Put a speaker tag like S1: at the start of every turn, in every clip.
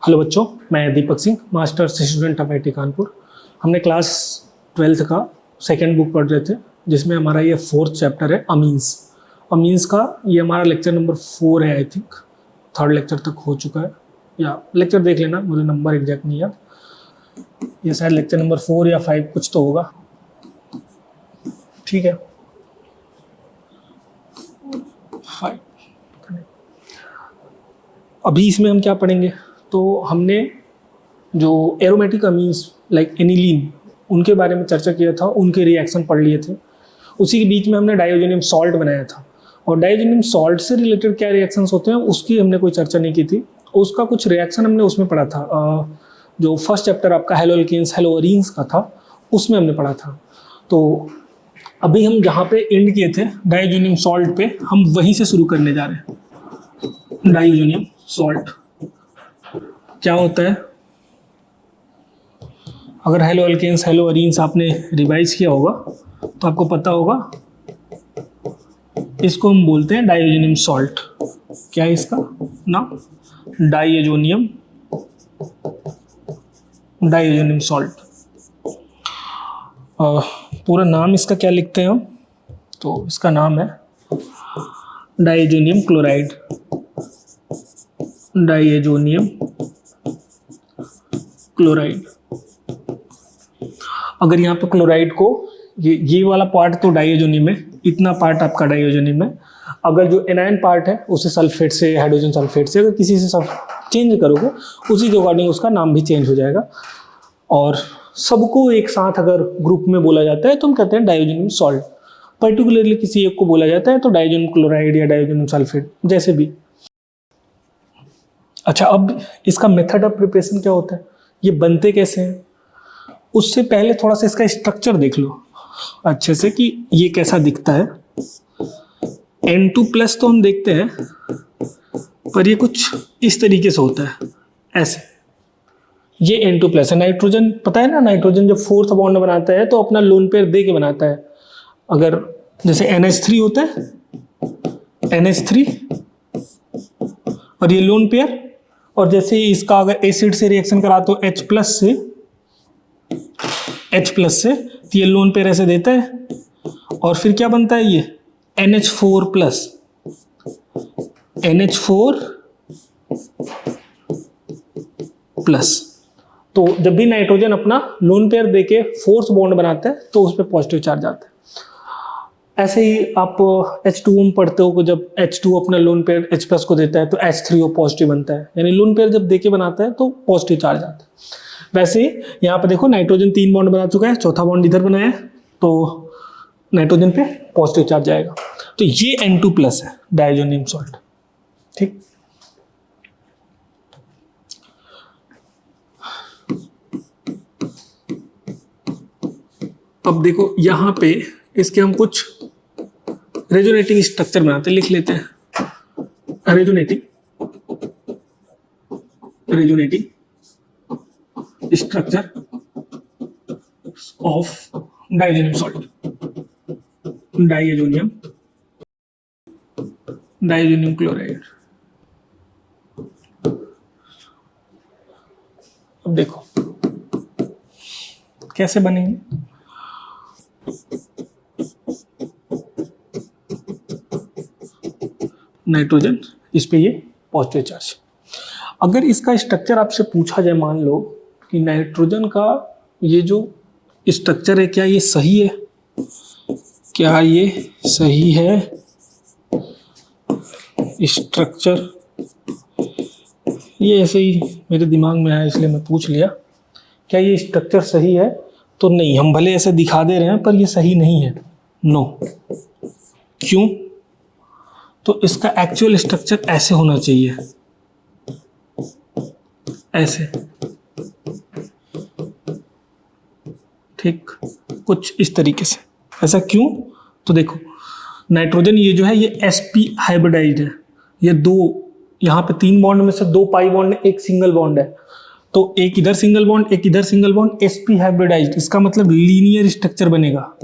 S1: Hello बच्चों, मैं Deepak Singh, masters student of IIT Kanpur. हमने क्लास 12th का सेकेंड बुक पढ़ रहे थे, जिसमें हमारा ये 4th चैप्टर है अमीन्स। अमीन्स का ये हमारा लेक्चर नंबर 4 है। आई थिंक 3rd लेक्चर तक हो चुका है, या लेक्चर देख लेना, मुझे नंबर एग्जैक्ट नहीं याद। ये शायद लेक्चर नंबर 4 या 5 कुछ तो होगा। ठीक है, 5। अभी इसमें हम क्या पढ़ेंगे, तो हमने जो एरोमेटिक अमीन्स लाइक एनिलीन उनके बारे में चर्चा किया था, उनके रिएक्शन पढ़ लिए थे। उसी के बीच में हमने डाइओजेनियम सॉल्ट बनाया था, और डाइओजेनियम सॉल्ट से रिलेटेड क्या रिएक्शंस होते हैं उसकी हमने कोई चर्चा नहीं की थी। उसका कुछ रिएक्शन हमने उसमें पढ़ा था, जो फर्स्ट चैप्टर आपका हेलोअल्केन्स हेलोअरीन्स का था, उसमें हमने पढ़ा था। तो अभी हम जहाँ पे एंड किए थे डाइओजेनियम सॉल्ट पे, हम वहीं से शुरू करने जा रहे हैं। डाइओजेनियम सॉल्ट क्या होता है? अगर हेलोअल्केन्स हेलोअरीन्स आपने रिवाइज किया होगा तो आपको पता होगा, इसको हम बोलते हैं डाइओजेनियम सॉल्ट। क्या है इसका नाम? डाइओजेनियम सॉल्ट। पूरा नाम इसका क्या लिखते हैं हम? तो इसका नाम है डाइओजेनियम क्लोराइड। डाइओजेनियम क्लोराइड। अगर यहाँ पे क्लोराइड को ये वाला पार्ट तो डाइओजेनियम है, इतना पार्ट आपका डाइओजेनियम है। अगर जो एनायन पार्ट है उसे सल्फेट से, हाइड्रोजन सल्फेट से अगर किसी से सब चेंज करोगे, उसी के अकॉर्डिंग उसका नाम भी चेंज हो जाएगा। और सबको एक साथ अगर ग्रुप में बोला जाता है तो हम कहते हैं डाइओजेनियम सॉल्ट। पर्टिकुलरली किसी एक को बोला जाता है तो डाइओजेनियम क्लोराइड या डाइओजेनियम सल्फेट, जैसे भी। अच्छा, अब इसका मेथड ऑफ प्रिपरेशन क्या होता है, ये बनते कैसे हैं? उससे पहले थोड़ा सा इसका स्ट्रक्चर देख लो अच्छे से कि ये कैसा दिखता है। N2+ तो हम देखते हैं, पर ये कुछ इस तरीके से होता है, ऐसे। ये N2+ है। नाइट्रोजन पता है ना, नाइट्रोजन जब 4th बॉन्ड बनाता है तो अपना लोन पेयर दे के बनाता है। अगर जैसे NH3 होता है, NH3 और ये लोन पेयर, और जैसे इसका अगर एसिड से रिएक्शन करा तो H+ से तो ये लोन पेयर ऐसे देता है, और फिर क्या बनता है, ये NH4+। तो जब भी नाइट्रोजन अपना लोन पेयर देके 4th बॉन्ड बनाता है तो उस पर पॉजिटिव चार्ज आता है। ऐसे ही आप H2O में पढ़ते हो कि जब H2 अपना लोन पेयर H+ को देता है तो H3O पॉजिटिव बनता है, यानी लोन पेयर जब देके बनाता है तो पॉजिटिव चार्ज आता है। वैसे ही यहाँ पे देखो, नाइट्रोजन 3 बॉन्ड बना चुका है, चौथा बॉन्ड इधर बनाया है, तो नाइट्रोजन पे पॉजिटिव चार्ज जाएगा। तो ये N2+ है, डाइओजेनियम सॉल्ट। ठीक, अब देखो यहाँ पे इसके हम कुछ रेजोनेटिंग स्ट्रक्चर बनाते, लिख लेते हैं। Resonating structure of diazonium salt. Diazonium chloride. अब देखो कैसे बनेंगे। नाइट्रोजन, इस पे ये पॉजिटिव चार्ज। अगर इसका स्ट्रक्चर आपसे पूछा जाए, मान लो कि नाइट्रोजन का ये जो स्ट्रक्चर है, क्या ये सही है? क्या ये सही है स्ट्रक्चर? ये ऐसे ही मेरे दिमाग में आया इसलिए मैं पूछ लिया, क्या ये स्ट्रक्चर सही है? तो नहीं, हम भले ऐसे दिखा दे रहे हैं पर ये सही नहीं है। नो। क्यों? तो इसका एक्चुअल स्ट्रक्चर ऐसे होना चाहिए, ऐसे। ठीक, कुछ इस तरीके से। ऐसा क्यों? तो देखो, नाइट्रोजन ये जो है ये sp हाइब्रिडाइज्ड है। ये दो, यहाँ पे 3 बॉन्ड में से 2 पाई बॉन्ड, एक सिंगल बॉन्ड है, तो एक इधर सिंगल बॉन्ड, एक इधर सिंगल बॉन्ड, sp हाइब्रिडाइज्ड। इसका मतलब लीनियर स्ट्रक्चर बनेगा।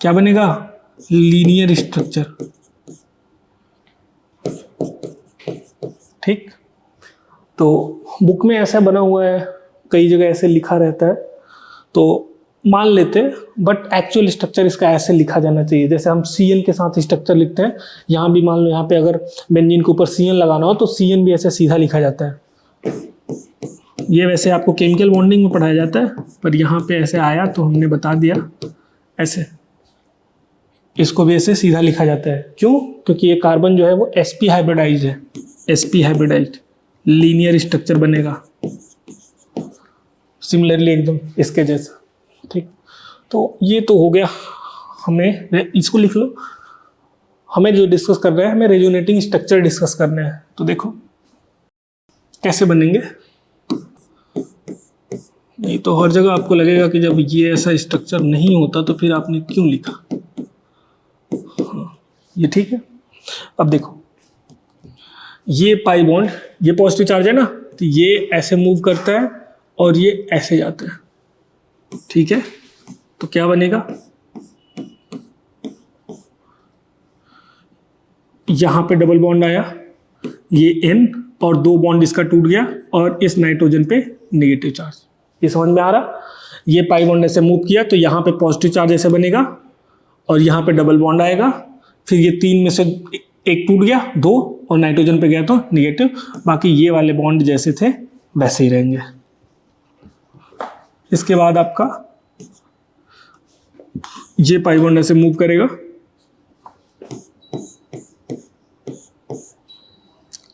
S1: क्या बनेगा? Linear structure. ठीक, तो बुक में ऐसा बना हुआ है, कई जगह ऐसे लिखा रहता है, तो मान लेते हैं, बट एक्चुअल स्ट्रक्चर इसका ऐसे लिखा जाना चाहिए। जैसे हम CN के साथ स्ट्रक्चर लिखते हैं, यहाँ भी मान लो यहाँ पे अगर बेंजीन के ऊपर CN लगाना हो तो CN भी ऐसे सीधा लिखा जाता है। ये वैसे आपको केमिकल बॉन्डिंग में पढ़ाया जाता है, पर यहाँ पे ऐसे आया तो हमने बता दिया ऐसे। इसको भी ऐसे सीधा लिखा जाता है, क्यों? क्योंकि ये कार्बन जो है वो sp हाइब्रिडाइज्ड है, sp हाइब्रिडाइज्ड लीनियर स्ट्रक्चर बनेगा सिमिलरली एकदम इसके जैसा। ठीक, तो ये तो हो गया। हमें इसको लिख लो, हमें जो डिस्कस कर रहे हैं, हमें रेजोनेटिंग स्ट्रक्चर डिस्कस करने हैं। तो देखो कैसे बनेंगे। नहीं तो हर जगह आपको लगेगा कि जब ये ऐसा स्ट्रक्चर नहीं होता तो फिर आपने क्यों लिखा। हाँ, ये ठीक है। अब देखो ये पाई बॉन्ड, ये पॉजिटिव चार्ज है ना, तो ये ऐसे मूव करता है और ये ऐसे जाता है। ठीक है, तो क्या बनेगा, यहां पे डबल बॉन्ड आया, ये N और 2 बॉन्ड इसका टूट गया और इस नाइट्रोजन पे नेगेटिव चार्ज। ये समझ में आ रहा? ये पाई बॉन्ड ऐसे मूव किया तो यहाँ पे पॉजिटिव चार्ज ऐसे बनेगा और यहाँ पे डबल बॉन्ड आएगा, फिर ये 3 में से एक टूट गया, 2 और नाइट्रोजन पे गया तो निगेटिव, बाकी ये वाले बॉन्ड जैसे थे वैसे ही रहेंगे। इसके बाद आपका ये पाई बॉन्ड ऐसे मूव करेगा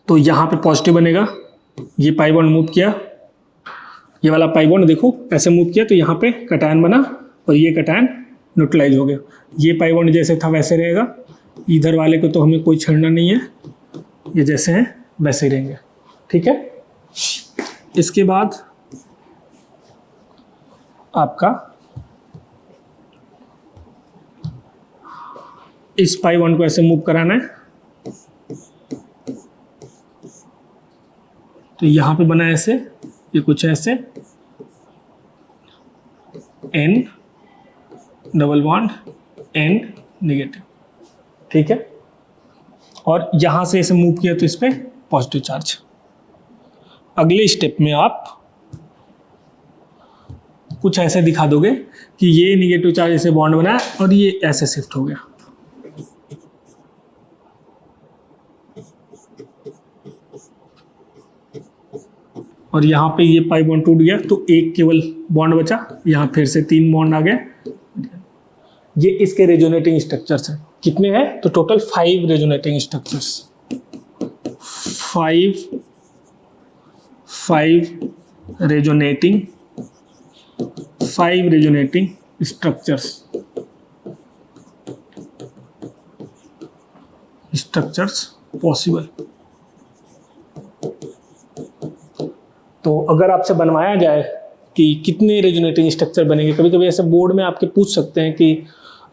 S1: तो यहाँ पे पॉजिटिव बनेगा, ये पाई बॉन्ड मूव किया, ये वाला पाई बॉन्ड देखो ऐसे मूव किया तो यहाँ पे कटायन बना और ये कटायन न्यूट्रलाइज हो गया। ये पाई बॉन्ड जैसे था वैसे रहेगा, इधर वाले को तो हमें कोई छेड़ना नहीं है, ये जैसे हैं वैसे ही रहेंगे। ठीक है, इसके बाद आपका इस पाई बॉन्ड को ऐसे मूव कराना है, तो यहां पे बना ऐसे, ये कुछ ऐसे N double bond N negative. ठीक है, और यहां से ऐसे मूव किया तो इस पे पॉजिटिव चार्ज। अगले स्टेप में आप कुछ ऐसे दिखा दोगे कि ये नेगेटिव चार्ज ऐसे बॉन्ड बना और ये ऐसे शिफ्ट हो गया। और यहाँ पे ये पाई बॉन्ड टूट गया तो एक केवल बॉन्ड बचा, यहाँ फिर से 3 बॉन्ड आ गए। ये इसके रेजोनेटिंग स्ट्रक्चर्स हैं। कितने हैं? तो total 5 resonating structures, 5 resonating structures possible. तो अगर आपसे बनवाया जाए कि कितने रेजोनेटिंग स्ट्रक्चर बनेंगे, कभी कभी ऐसे बोर्ड में आपके पूछ सकते हैं कि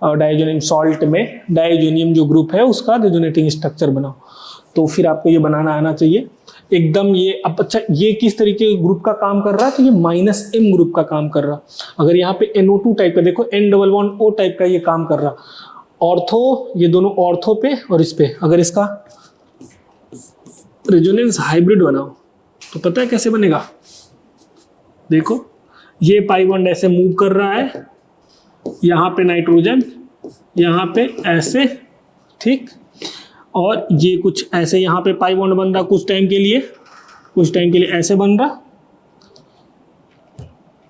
S1: डाइजोनियम सॉल्ट में डाइजोनियम जो ग्रुप है उसका रेजोनेटिंग स्ट्रक्चर बनाओ, तो फिर आपको ये बनाना आना चाहिए एकदम। ये अब अच्छा, ये किस तरीके के ग्रुप का काम कर रहा है? तो ये -M ग्रुप का काम कर रहा। अगर यहाँ पे NO2 टाइप का देखो, N double bond O type का ये काम कर रहा। ऑर्थो, ये दोनों ऑर्थो पे और इस पे अगर इसका रेजोनेंस हाइब्रिड बनाओ तो पता है कैसे बनेगा? देखो ये पाई बॉन्ड ऐसे मूव कर रहा है, यहाँ पे नाइट्रोजन, यहाँ पे ऐसे, ठीक, और ये कुछ ऐसे यहाँ पे पाई बॉन्ड बन रहा कुछ टाइम के लिए ऐसे बन रहा,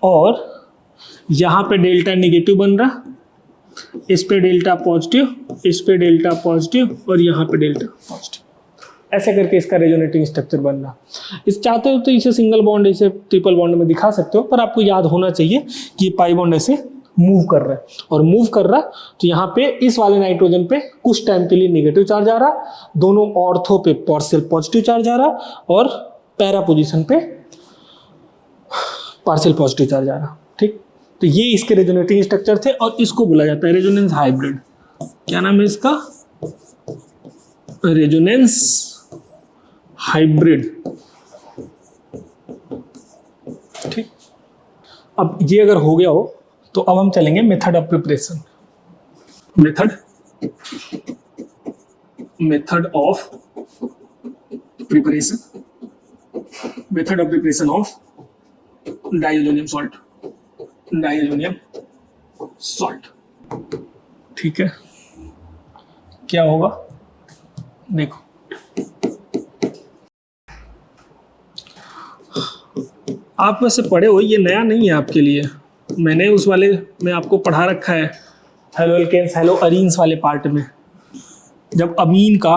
S1: और यहाँ पे डेल्टा नेगेटिव बन रहा, इस पे डेल्टा पॉजिटिव, इस पे डेल्टा पॉजिटिव और यहाँ पे डेल्टा पॉजिटिव, ऐसे करके इसका रेजोनेटिंग स्ट्रक्चर बन रहा। इस चाहते हो तो इसे सिंगल बॉन्ड, इसे ट्रिपल बॉन्ड में दिखा सकते हो, पर आपको याद होना चाहिए कि ये पाई बॉन्ड ऐसे मूव कर रहा है, और मूव कर रहा तो यहाँ पे इस वाले नाइट्रोजन पे कुछ टाइम के लिए नेगेटिव चार्ज आ रहा, दोनों ऑर्थो पे पार्शियल पॉजिटिव चार्ज आ रहा, और पैरा पोजीशन पे पार्शियल पॉजिटिव चार्ज आ रहा। ठीक, तो ये इसके रेजोनेटिंग स्ट्रक्चर थे और इसको बोला जाता है रेजोनेंस हाइब्रिड। क्या नाम है इसका? Resonance hybrid. ठीक, अब ये अगर हो गया हो तो अब हम चलेंगे method of preparation. Method of method of preparation of diazonium salt, diazonium salt. ठीक है, क्या होगा देखो, आप वैसे पढ़े हो, ये नया नहीं है आपके लिए, मैंने उस वाले में आपको पढ़ा रखा है, हेलो एल्केन्स हेलो अरीन्स वाले पार्ट में। जब अमीन का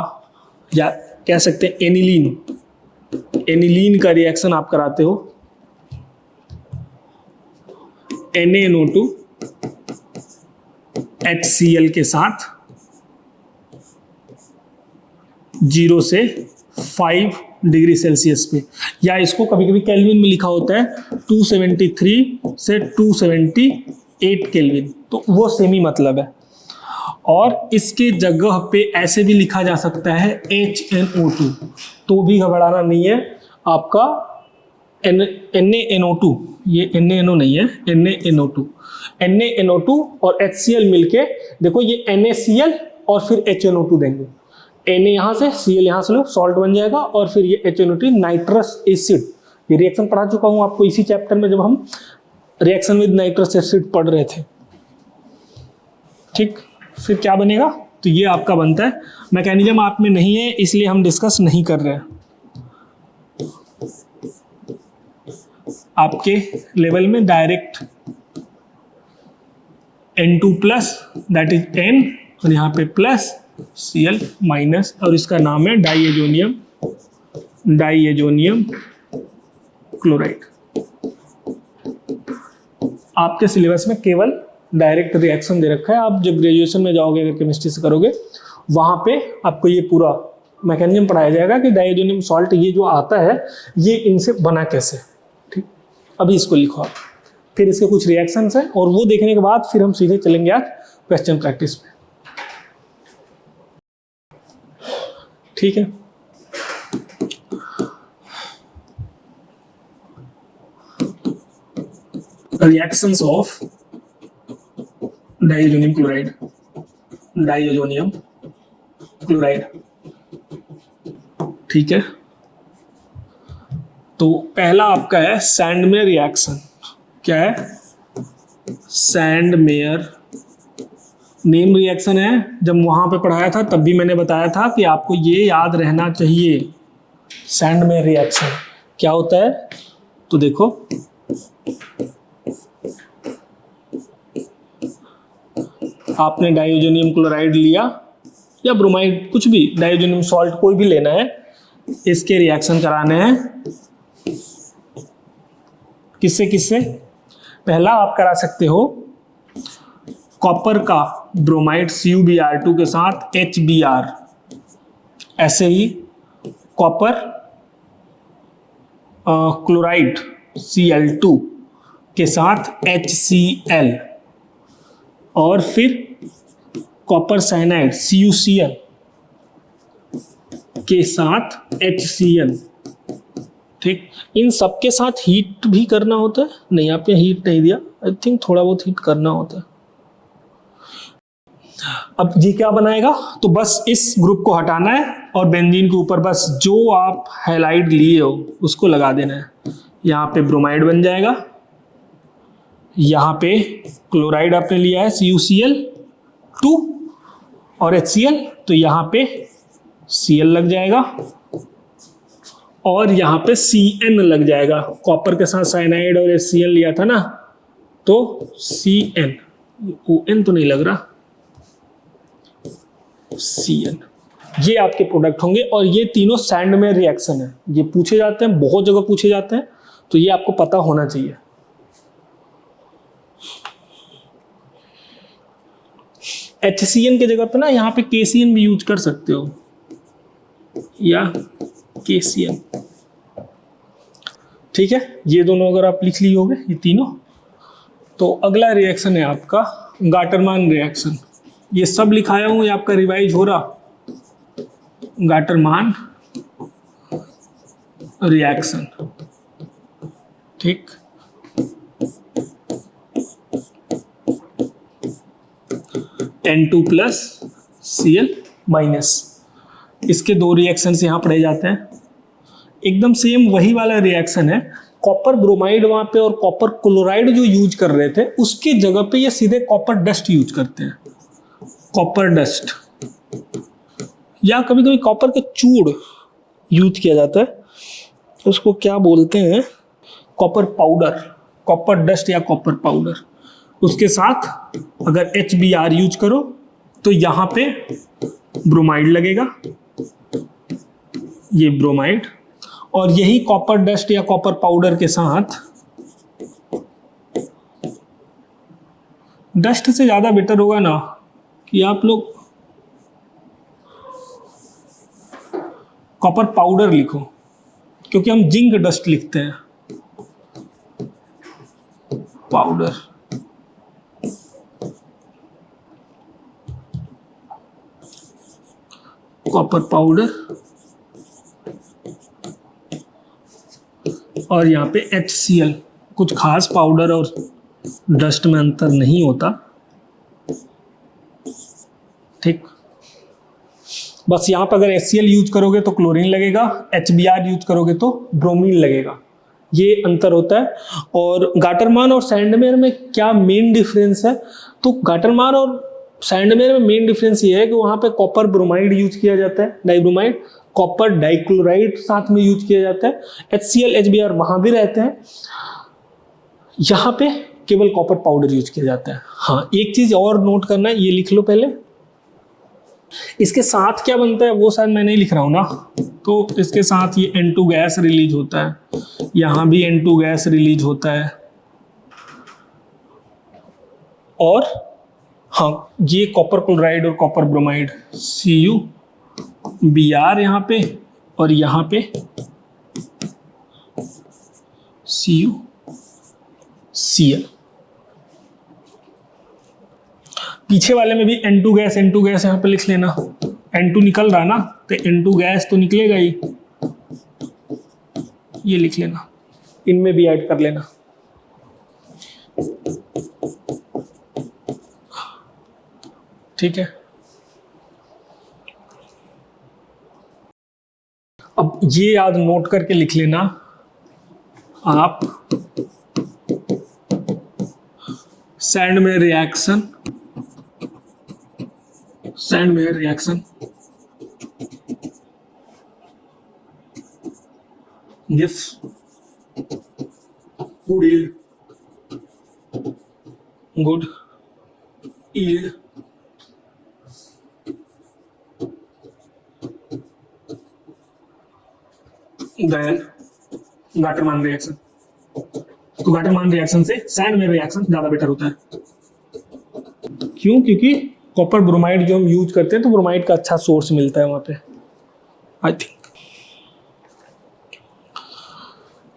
S1: या कह सकते हैं एनिलीन का रिएक्शन आप कराते हो NaNO2 HCl के साथ 0 से 5 डिग्री सेल्सियस पे, या इसको कभी कभी केल्विन में लिखा होता है 273 से 278 केल्विन, तो वो सेम ही मतलब है। और इसके जगह पे ऐसे भी लिखा जा सकता है HNO2, तो भी घबराना नहीं है आपका। NaNO2, ये NaNO नहीं है, NaNO2 और HCl मिलके देखो ये NaCl और फिर HNO2 देंगे। Na यहाँ से, Cl यहाँ से लो, सॉल्ट बन जाएगा, और फिर ये HNO2 नाइट्रस एसिड। ये रिएक्शन पढ़ा चुका हूँ आपको इसी चैप्टर में जब हम रिएक्शन विद नाइट्रस एसिड पढ़ रहे थे। ठीक, फिर क्या बनेगा, तो ये आपका बनता है। मैकेनिज्म आप में नहीं है इसलिए हम डिस्कस नहीं कर रहे हैं, आपके लेवल में direct N2 plus that is N और यहाँ पे प्लस Cl माइनस, और इसका नाम है डाइएजोनियम क्लोराइड। आपके सिलेबस में केवल डायरेक्ट रिएक्शन दे रखा है, आप जब ग्रेजुएशन में जाओगे अगर केमिस्ट्री से करोगे वहाँ पे आपको ये पूरा मैकेनिज्म पढ़ाया जाएगा कि डाइएजोनियम सॉल्ट ये जो आता है ये इनसे बना कैसे। ठीक, अभी इसको लिखो आप, फिर इसके कुछ रिएक्शंस हैं, और वो देखने के बाद फिर हम सीधे चलेंगे आज क्वेश्चन प्रैक्टिस पे। ठीक है, रिएक्शंस ऑफ डाइएजोनियम क्लोराइड। ठीक है, तो पहला आपका है सैंडमेयर रिएक्शन। क्या है, सैंडमेयर नेम रिएक्शन है। जब वहां पे पढ़ाया था तब भी मैंने बताया था कि आपको ये याद रहना चाहिए, सैंडमेयर रिएक्शन क्या होता है। तो देखो, आपने डाइओजोनियम क्लोराइड लिया या ब्रोमाइड, कुछ भी, डाइओजोनियम सॉल्ट कोई भी लेना है, इसके रिएक्शन कराने हैं किससे किससे। पहला आप करा सकते हो कॉपर का ब्रोमाइड CuBr2 के साथ HBr, ऐसे ही कॉपर क्लोराइड Cl2 के साथ HCl, और फिर कॉपर साइनाइड CuCl के साथ HCl। ठीक, इन सब के साथ हीट भी करना होता है, नहीं आपने हीट नहीं दिया, आई थिंक थोड़ा बहुत हीट करना होता है। अब ये क्या बनाएगा, तो बस इस ग्रुप को हटाना है और बेंजीन के ऊपर बस जो आप हैलाइड लिए हो उसको लगा देना है। यहाँ पे ब्रोमाइड बन जाएगा, यहाँ पे क्लोराइड आपने लिया है CuCl2 और HCl, तो यहाँ पे Cl लग जाएगा और यहाँ पे Cn लग जाएगा। कॉपर के साथ साइनाइड और HCl लिया था ना, तो Cn, ON तो नहीं लग रहा, Cn, ये आपके प्रोडक्ट होंगे। और ये तीनों सैंडमेयर रिएक्शन है, ये पूछे जाते हैं, बहुत जगह पूछे जाते हैं, तो ये आपको पता होना चाहिए। HCN के जगह पे ना यहाँ पे KCN भी यूज कर सकते हो, या KCN। ठीक है, ये दोनों अगर आप लिख लिए होगे ये तीनों, तो अगला रिएक्शन है आपका गाटरमान रिएक्शन। ये सब लिखाया हूँ, ये आपका रिवाइज हो रहा, गाटरमान रिएक्शन। ठीक, N2 प्लस Cl माइनस, इसके दो रिएक्शंस यहाँ पढ़े जाते हैं। एकदम सेम वही वाला रिएक्शन है। कॉपर ब्रोमाइड वहां पे और कॉपर क्लोराइड जो यूज कर रहे थे उसकी जगह पे ये सीधे कॉपर डस्ट यूज करते हैं, कॉपर डस्ट, या कभी कभी कॉपर के चूड़ यूज किया जाता है, उसको क्या बोलते हैं, कॉपर पाउडर, कॉपर डस्ट या कॉपर पाउडर। उसके साथ अगर HBr यूज करो तो यहां पे ब्रोमाइड लगेगा, ये ब्रोमाइड, और यही कॉपर डस्ट या कॉपर पाउडर के साथ, डस्ट से ज्यादा बेटर होगा ना कि आप लोग कॉपर पाउडर लिखो, क्योंकि हम जिंक डस्ट लिखते हैं, पाउडर। कॉपर पाउडर, और यहाँ पे HCl। कुछ खास पाउडर और डस्ट में अंतर नहीं होता, ठीक। बस यहाँ पर अगर HCl यूज करोगे तो क्लोरीन लगेगा, HBr यूज करोगे तो ब्रोमीन लगेगा, ये अंतर होता है। और गाटरमान और सैंडमेयर में क्या मेन डिफरेंस है, तो गाटरमान और सैंडमेयर में मेन डिफरेंस ये है कि वहाँ पे कॉपर ब्रोमाइड यूज किया जाता है, डाइब्रोमाइड, कॉपर डाइक्लोराइड साथ में यूज किया जाता है, HCl HBr वहाँ भी रहते हैं, यहाँ पे केवल कॉपर पाउडर यूज किया जाता है। हाँ, एक चीज और नोट करना है, ये लिख लो पहले, इसके साथ क्या बनता है वो शायद मैं नहीं लिख रहा हूँ ना, तो इसके साथ ये N2 गैस रिलीज होता है, यहाँ भी N2 गैस रिलीज होता है, और हाँ ये कॉपर क्लोराइड और कॉपर ब्रोमाइड CuBr यहाँ पे, और यहाँ पे CuCl। पीछे वाले में भी N2 गैस यहाँ पे लिख लेना, N2 निकल रहा ना तो N2 गैस तो निकलेगा ही, ये लिख लेना, इनमें भी ऐड कर लेना। ठीक है, अब ये याद नोट करके लिख लेना आप, Sandmeyer reaction, Sandmeyer reaction gives good yield than Gattermann reaction. तो गाटरमान रिएक्शन से सैंडमेयर रिएक्शन ज्यादा बेटर होता है। क्यों? क्योंकि कॉपर ब्रोमाइड जो हम यूज करते हैं तो ब्रोमाइड का अच्छा सोर्स मिलता है वहां पे, आई थिंक।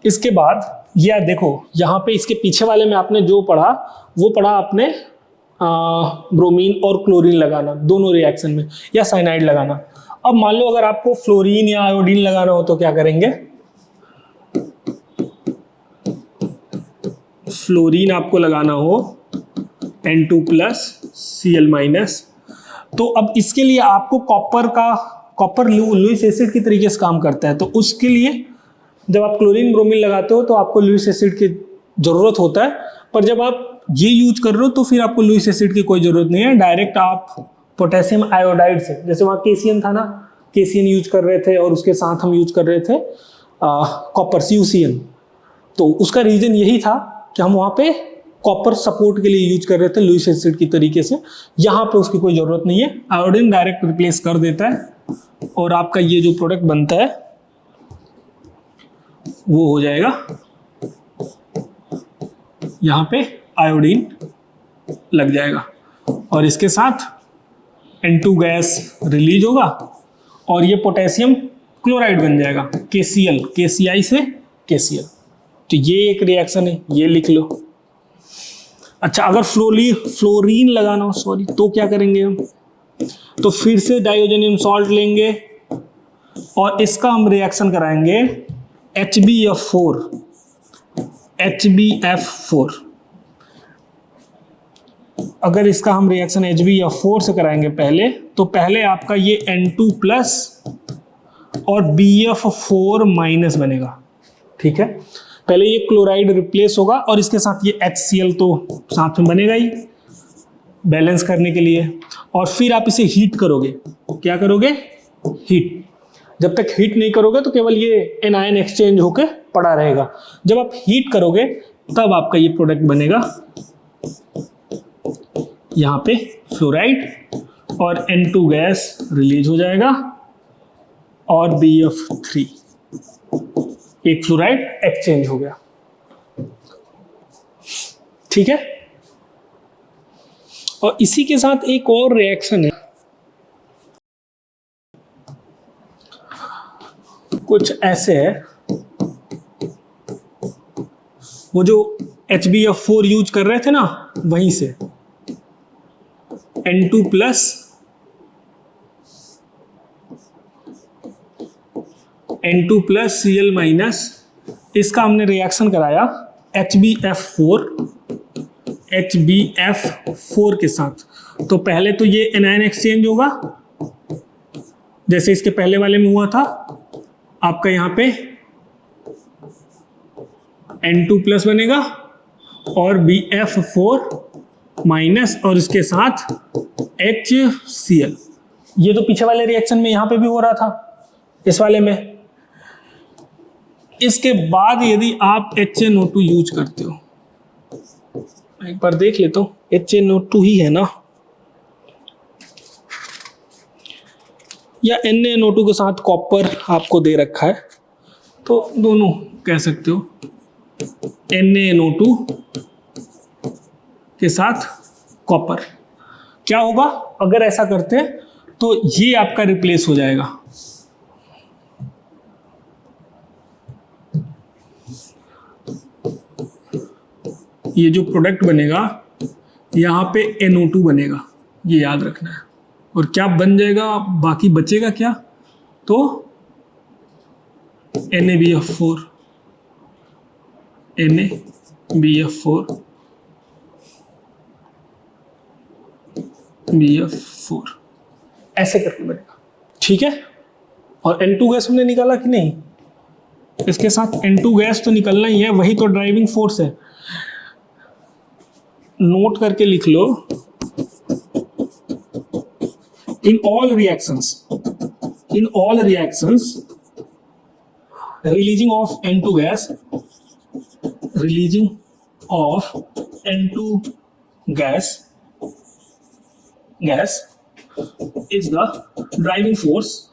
S1: इसके बाद ये देखो, यहाँ पे इसके पीछे वाले में आपने जो पढ़ा वो पढ़ा आपने ब्रोमीन और क्लोरीन लगाना दोनों रिएक्शन में, या साइनाइड लगाना। अब मान लो अगर आपको फ्लोरीन या आयोडीन लगाना हो तो क्या करेंगे, फ्लोरीन आपको लगाना हो N2+Cl-, तो अब इसके लिए आपको कॉपर लुईस एसिड की तरीके से काम करता है, तो उसके लिए जब आप क्लोरीन ब्रोमीन लगाते हो तो आपको लुईस एसिड की जरूरत होता है, पर जब आप ये यूज कर रहे हो तो फिर आपको लुईस एसिड की कोई जरूरत नहीं है, डायरेक्ट आप पोटेशियम आयोडाइड से, जैसे वहाँ KCN था ना, KCN यूज कर रहे थे और उसके साथ हम यूज कर रहे थे कॉपर CuCN। तो उसका रीजन यही था कि हम वहाँ पे कॉपर सपोर्ट के लिए यूज कर रहे थे लुईस एसिड की तरीके से, यहाँ पे उसकी कोई जरूरत नहीं है, आयोडीन डायरेक्ट रिप्लेस कर देता है और आपका ये जो प्रोडक्ट बनता है वो हो जाएगा, यहाँ पे आयोडीन लग जाएगा और इसके साथ N2 गैस रिलीज होगा और ये पोटेशियम क्लोराइड बन जाएगा, KCl, KCl से KCl। तो ये एक रिएक्शन है, ये लिख लो। अच्छा, अगर फ्लोरीन लगाना हो तो क्या करेंगे हम, तो फिर से डाइओजेनियम सॉल्ट लेंगे और इसका हम रिएक्शन कराएंगे HbF4। अगर इसका हम रिएक्शन HbF4 से कराएंगे पहले, तो पहले आपका ये N2+ और BF4 माइनस बनेगा। ठीक है, पहले ये क्लोराइड रिप्लेस होगा और इसके साथ ये HCl तो साथ में बनेगा ही बैलेंस करने के लिए। और फिर आप इसे हीट करोगे। क्या करोगे? हीट। जब तक हीट नहीं करोगे तो केवल ये एनायन एक्सचेंज होके पड़ा रहेगा। जब आप हीट करोगे तब आपका ये प्रोडक्ट बनेगा, यहाँ पे फ्लोराइड और N2 गैस रिलीज हो जाएगा और BF3, एक फ्लोराइड एक्सचेंज हो गया। ठीक है, और इसी के साथ एक और रिएक्शन है, कुछ ऐसे है। वो जो HBF4 यूज कर रहे थे ना, वहीं से N2 प्लस Cl माइनस, इसका हमने रिएक्शन कराया HBF4 के साथ। तो पहले तो ये एनायन एक्सचेंज होगा जैसे इसके पहले वाले में हुआ था। आपका यहाँ पे N2 प्लस बनेगा और BF4 माइनस और इसके साथ HCl। ये तो पीछे वाले रिएक्शन में यहाँ पे भी हो रहा था, इस वाले में। इसके बाद यदि आप HNO2 यूज करते हो, एक बार देख लेता हूँ, HNO2 ही है ना, या NaNO2 के साथ कॉपर आपको दे रखा है, तो दोनों कह सकते हो। NaNO2 के साथ कॉपर क्या होगा अगर ऐसा करते हैं, तो ये आपका रिप्लेस हो जाएगा। ये जो प्रोडक्ट बनेगा यहाँ पे NO2 बनेगा, ये याद रखना है। और क्या बन जाएगा, बाकी बचेगा क्या, तो NaBF4 BF4 ऐसे करके बनेगा। ठीक है, और N2 गैस हमने निकाला कि नहीं? इसके साथ N2 गैस तो निकलना ही है, वही तो ड्राइविंग फोर्स है। नोट करके लिख लो, in all reactions releasing of N2 gas is the driving force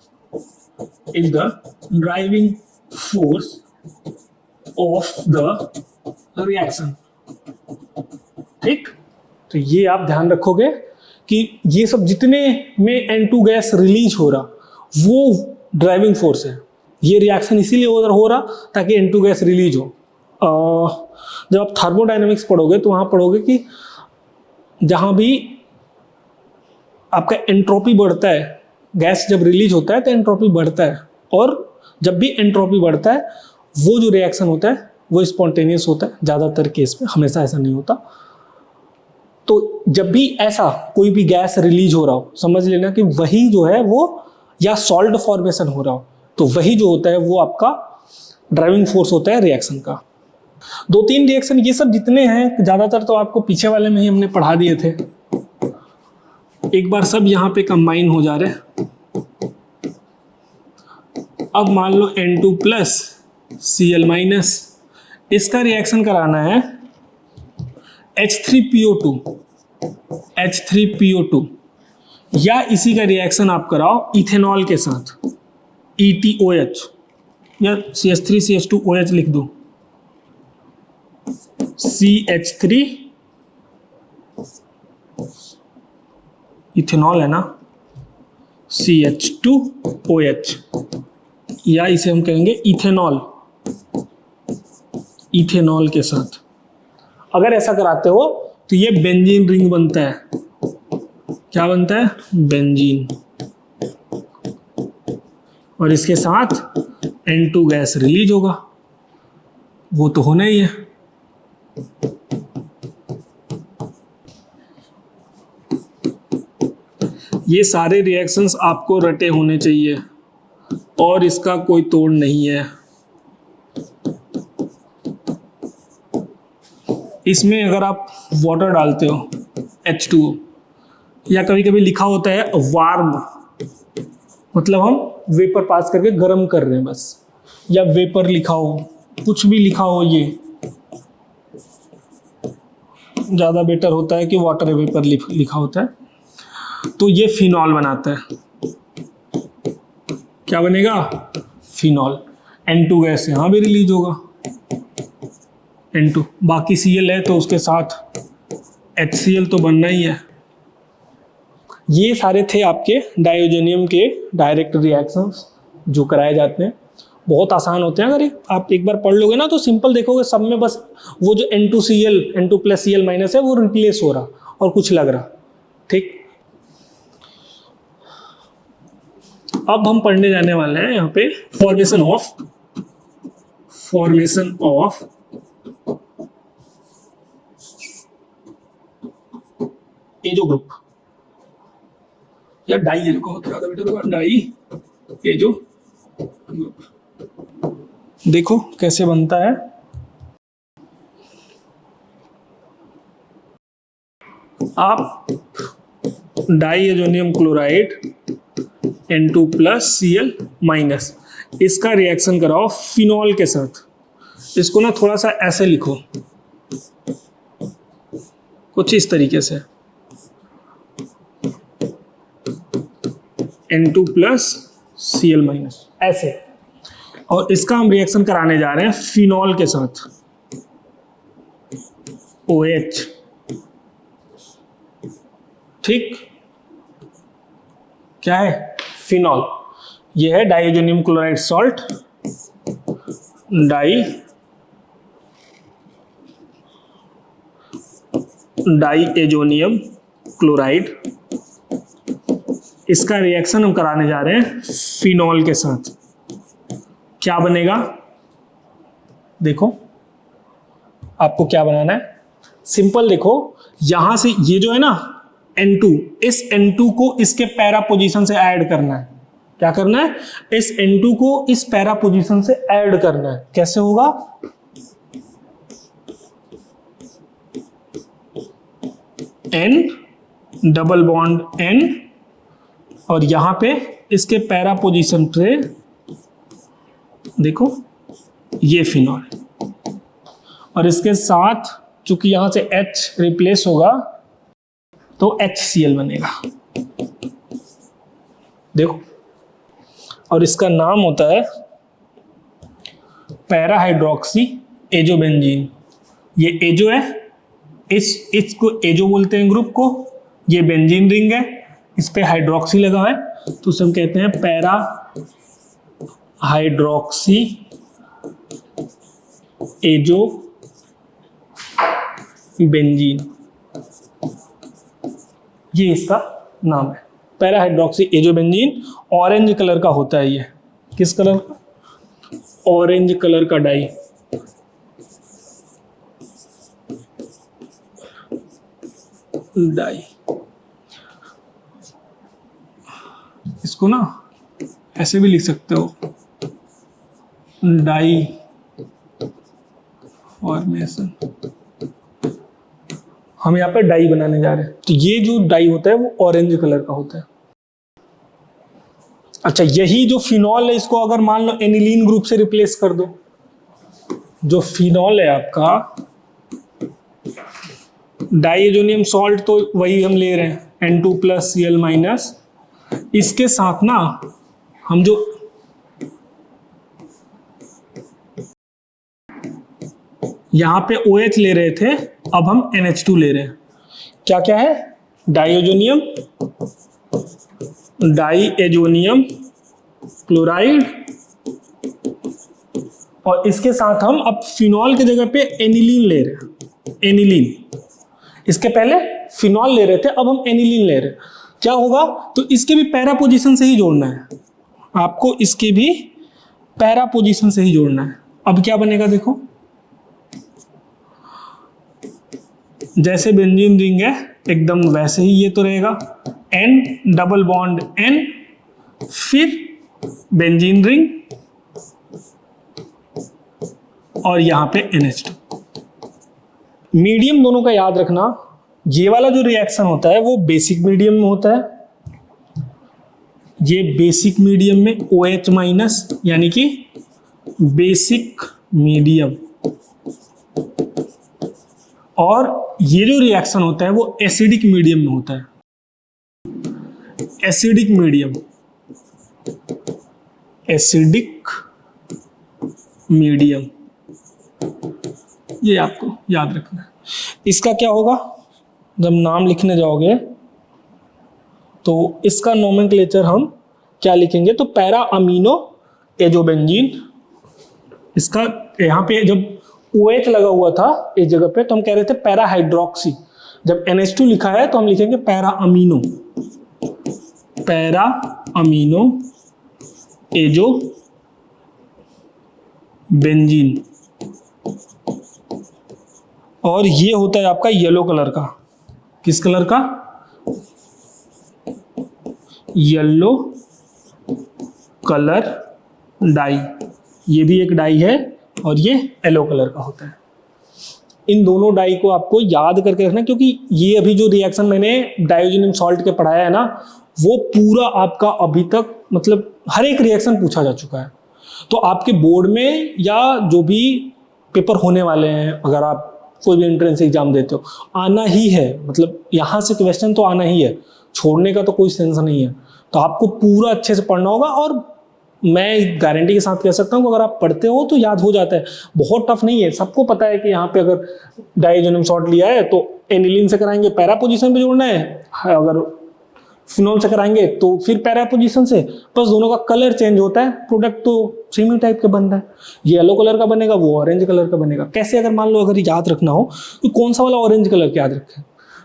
S1: of the reaction। ठीक, तो ये आप ध्यान रखोगे कि ये सब जितने में N2 गैस रिलीज हो रहा वो ड्राइविंग फोर्स है। ये रिएक्शन इसीलिए हो रहा ताकि N2 गैस रिलीज हो। जब आप थर्मोडायनेमिक्स पढ़ोगे तो वहाँ पढ़ोगे कि जहाँ भी आपका एंट्रोपी बढ़ता है, गैस जब रिलीज होता है तो एंट्रोपी बढ़ता है, और जब भी एंट्रोपी बढ़ता है वो जो रिएक्शन होता है वो स्पॉन्टेनियस होता है ज़्यादातर केस में, हमेशा ऐसा नहीं होता। तो जब भी ऐसा कोई भी गैस रिलीज हो रहा हो, समझ लेना कि वही जो है वो, या सॉल्ट फॉर्मेशन हो रहा हो, तो वही जो होता है वो आपका ड्राइविंग फोर्स होता है रिएक्शन का। 2-3 रिएक्शन ये सब जितने हैं ज़्यादातर तो आपको पीछे वाले में ही हमने पढ़ा दिए थे। एक बार सब यहाँ पे कंबाइन हो जा रहे हैं। अब मान लो N2 प्लस Cl माइनस, इसका रिएक्शन कराना है H3PO2 या इसी का रिएक्शन आप कराओ इथेनॉल के साथ ETOH, या CH3CH2OH लिख दो, CH3 इथेनॉल है ना, CH2OH, या इसे हम कहेंगे इथेनॉल के साथ। अगर ऐसा कराते हो तो ये बेंजीन रिंग बनता है। क्या बनता है? बेंजीन। और इसके साथ N2 गैस रिलीज होगा, वो तो होना ही है। ये सारे रिएक्शंस आपको रटे होने चाहिए। और इसका कोई तोड़ नहीं है। इसमें अगर आप वाटर डालते हो H2O, या कभी कभी लिखा होता है वार्म, मतलब हम वेपर पास करके गर्म कर रहे हैं बस, या वेपर लिखा हो, कुछ भी लिखा हो, ये ज़्यादा बेटर होता है कि वाटर वेपर लिखा होता है। तो ये फिनॉल बनाता है। क्या बनेगा? फिनॉल। N2 गैस यहाँ भी रिलीज होगा, N2, बाकी Cl है तो उसके साथ HCl तो बनना ही है। ये सारे थे आपके डायोजेनियम के डायरेक्ट रिएक्शंस जो कराए जाते हैं। बहुत आसान होते हैं, अगर आप एक बार पढ़ लोगे ना तो सिंपल देखोगे, सब में बस वो जो N2Cl, N2 plus Cl minus है वो रिप्लेस हो रहा और कुछ लग रहा। ठीक, अब हम पढ़ने जाने वाले हैं यहाँ पे फॉर्मेशन ऑफ एजो ग्रुप या डाई, इनको क्या बेटा, डाई एजो ग्रुप। देखो कैसे बनता है। आप diazonium chloride N2 plus Cl minus, इसका रिएक्शन कराओ फिनॉल के साथ। इसको ना थोड़ा सा ऐसे लिखो, कुछ इस तरीके से, N2 प्लस Cl माइनस ऐसे, और इसका हम रिएक्शन कराने जा रहे हैं फिनॉल के साथ, OH। ठीक, क्या है? फिनॉल। ये है diazonium chloride salt, diazonium chloride. इसका रिएक्शन हम कराने जा रहे हैं फिनॉल के साथ। क्या बनेगा? देखो आपको क्या बनाना है, सिंपल देखो, यहां से ये जो है ना N2, इस N2 को इसके पैरा पोजीशन से ऐड करना है। क्या करना है? इस N2 को इस पैरा पोजीशन से ऐड करना है। कैसे होगा? N डबल बॉन्ड N, और यहां पे इसके पैरा पोजीशन पे देखो ये फिनॉल, और इसके साथ चूंकि यहां से H रिप्लेस होगा तो HCl बनेगा। देखो, और इसका नाम होता है पैरा हाइड्रोक्सी एजोबेंजीन। ये एजो है, इसको एजो बोलते हैं ग्रुप को, ये बेंजीन रिंग है, इस पे हाइड्रोक्सी लगा है तो उसे हम कहते हैं पैरा हाइड्रोक्सी एजो बेंजीन, ये इसका नाम है, para hydroxy azobenzene. Orange colour का होता है ये। किस कलर का? ऑरेंज कलर का डाई। इसको ना ऐसे भी लिख सकते हो, डाई फॉर्मेशन। हम यहाँ पे डाई बनाने जा रहे हैं, तो ये जो डाई होता है वो ऑरेंज कलर का होता है। अच्छा, यही जो फिनॉल है इसको अगर मान लो एनिलीन ग्रुप से रिप्लेस कर दो, जो फिनॉल है आपका, डाइएजोनियम सॉल्ट तो वही हम ले रहे हैं N2 प्लस Cl माइनस, इसके साथ ना हम जो यहां पे OH ले रहे थे, अब हम NH2 ले रहे हैं। क्या क्या है? डाइएजोनियम क्लोराइड, और इसके साथ हम अब फिनॉल की जगह पे एनिलीन ले रहे हैं। एनिलीन, इसके पहले फिनॉल ले रहे थे, अब हम एनिलीन ले रहे हैं। क्या होगा? तो इसके भी पैरा पोजीशन से ही जोड़ना है आपको, इसके भी पैरा पोजीशन से ही जोड़ना है। अब क्या बनेगा देखो, जैसे बेंजीन रिंग है एकदम वैसे ही ये तो रहेगा, N डबल बॉन्ड N, फिर बेंजीन रिंग और यहां पे NH2। मीडियम दोनों का याद रखना, ये वाला जो रिएक्शन होता है वो बेसिक मीडियम में होता है, ये बेसिक मीडियम में OH माइनस यानी कि बेसिक मीडियम, और ये जो रिएक्शन होता है वो एसिडिक मीडियम में होता है, एसिडिक मीडियम, एसिडिक मीडियम, ये आपको याद रखना है। इसका क्या होगा, जब नाम लिखने जाओगे तो इसका नोमेनक्लेचर हम क्या लिखेंगे, तो पैरा अमीनो एजोबेंजीन। इसका यहाँ पे जब OH लगा हुआ था इस जगह पे तो हम कह रहे थे पैरा हाइड्रोक्सी, जब NH2 लिखा है तो हम लिखेंगे para amino, para amino azo benzene. और ये होता है आपका येलो कलर का, किस कलर का, येलो कलर डाई, ये भी एक डाई है और ये येलो कलर का होता है। इन दोनों डाई को आपको याद करके रखना, क्योंकि ये अभी जो रिएक्शन मैंने डायोजेनियम सॉल्ट के पढ़ाया है ना, वो पूरा आपका अभी तक मतलब हर एक रिएक्शन पूछा जा चुका है। तो आपके बोर्ड में या जो भी पेपर होने वाले हैं, अगर आप कोई भी एंट्रेंस एग्जाम देते हो, आना ही है, मतलब यहाँ से क्वेश्चन तो आना ही है, छोड़ने का तो कोई सेंस नहीं है। तो आपको पूरा अच्छे से पढ़ना होगा, और मैं गारंटी के साथ कह सकता हूँ कि अगर आप पढ़ते हो तो याद हो जाता है, बहुत टफ नहीं है। सबको पता है कि यहाँ पे अगर डाइजेनियम सॉल्ट लिया है तो एनिलीन से कराएंगे, पैरा पोजीशन पे जोड़ना है, अगर फिनोल से कराएंगे तो फिर पैरा पोजीशन से, बस दोनों का कलर चेंज होता है, प्रोडक्ट तो सेम ही टाइप का बन रहा है। ये येलो कलर का बनेगा, वो ऑरेंज कलर का बनेगा। कैसे, अगर मान लो अगर याद रखना हो तो कौन सा वाला ऑरेंज कलर का याद रखें,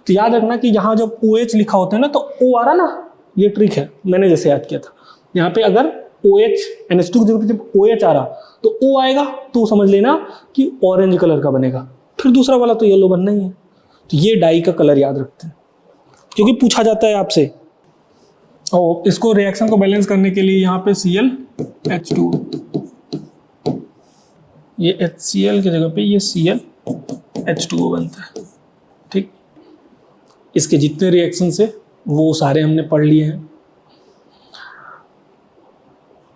S1: तो याद रखना कि यहाँ जब OH लिखा होता है ना तो O आ रहा ना, ये ट्रिक है, मैंने जैसे याद किया था। यहाँ पे अगर OH NH2 की जगह जब OH आ रहा तो O आएगा, तो समझ लेना कि ऑरेंज कलर का बनेगा, फिर दूसरा वाला तो येलो बनना ही है। तो ये डाई का कलर याद रखते हैं क्योंकि पूछा जाता है आपसे। और इसको रिएक्शन को बैलेंस करने के लिए यहाँ पे ClH2, ये HCl की जगह पे ये ClH2O बनता है। ठीक, इसके जितने रिएक्शंस है वो सारे हमने पढ़ लिए हैं।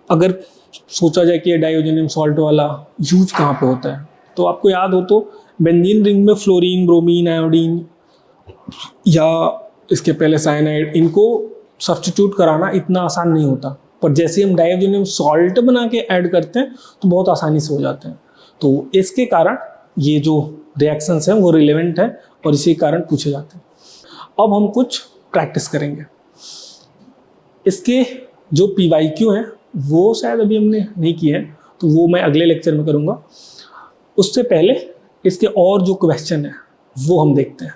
S1: अगर सोचा जाए कि ये डायोजेनियम सॉल्ट वाला यूज कहाँ पे होता है, तो आपको याद हो तो बेंजीन रिंग में फ्लोरीन, ब्रोमीन, आयोडीन या इसके पहले साइनाइड, इनको सब्स्टिट्यूट कराना इतना आसान नहीं होता, पर जैसे हम डायोजेनियम सॉल्ट बना के ऐड करते हैं तो बहुत आसानी से हो जाते हैं। तो इसके कारण ये जो रिएक्शंस हैं वो रिलेवेंट है और इसी कारण पूछे जाते हैं। अब हम कुछ प्रैक्टिस करेंगे। इसके जो PYQ हैं वो शायद अभी हमने नहीं किए हैं, तो वो मैं अगले लेक्चर में करूँगा। उससे पहले इसके और जो क्वेश्चन है वो हम देखते हैं,